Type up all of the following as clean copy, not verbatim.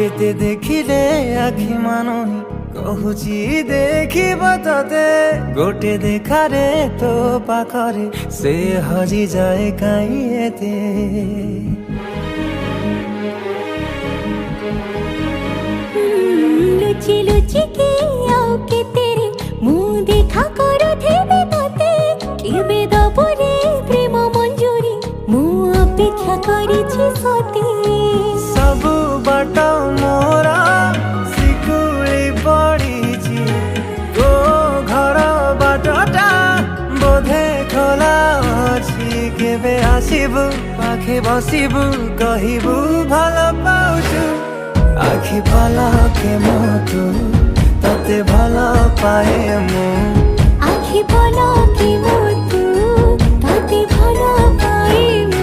ଯେତେ ଦେଖିଲେ ଆଖି ମାନୁନି କହୁଛି ଦେଖିବ ତତେ ଗୋଟେ ଦେଖାରେ ତୋ ପାଖରେ ସେ ହଜିଯାଏ କାହିଁ ଏତେ लुचि लुचि के आओ के तेरे मुँह देखा करो थे तते केबे दबरे प्रेम मंजूरी मुँह अपेक्षा करिछि सती सब बाट मोरा सिकुली पड़ीछि तो घर बाटटा बोधे खोला अछि केबे आसिबु पाखे बसिबु कहिबु भल पाउछु आखि पलके मोतु तते भल पाए मु आखि पलके मोतु तते भल पाए मु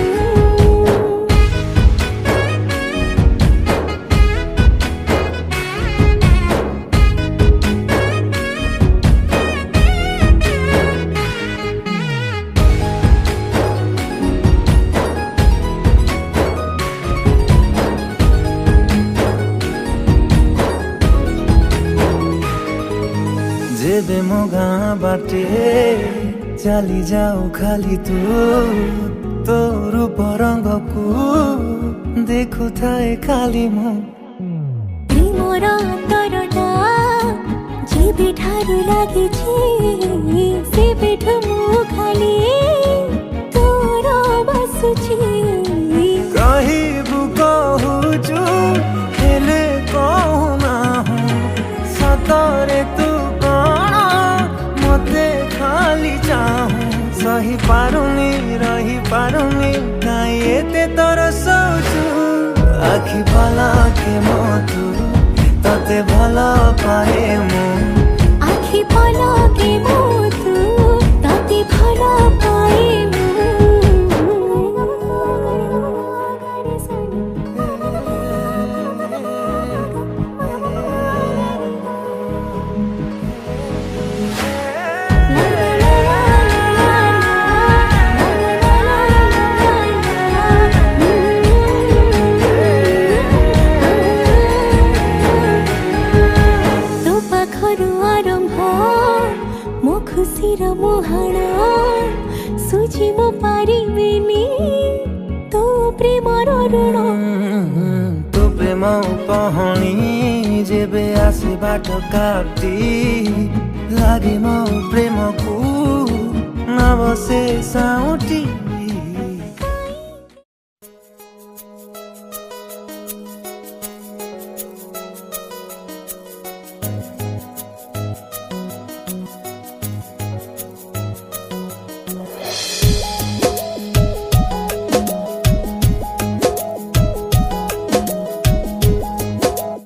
जेबे मो गाँ बाटे चली जाऊ खाली तू तो रूप रंग को देखु थाए खाली मु प्रेमर अंतरटा जेबे ठारू लागिछि सेबेठु मु खाली तोर बसुछि कहिबु कहुछु हेले कहूना हूँ सतरे तू सही पारुनी रही पारुनी काई एते तोर सोचु आखि पलके मोतु तते भल पाए मु आखि पलके मोतु तते भल पाए मु खुशीर मुहाण सुझी मो पारिबिनी तो प्रेमर ऋण तो प्रेम कहानी जेबे आसे बाट काटी लागे मो प्रेम को नवसे साउटी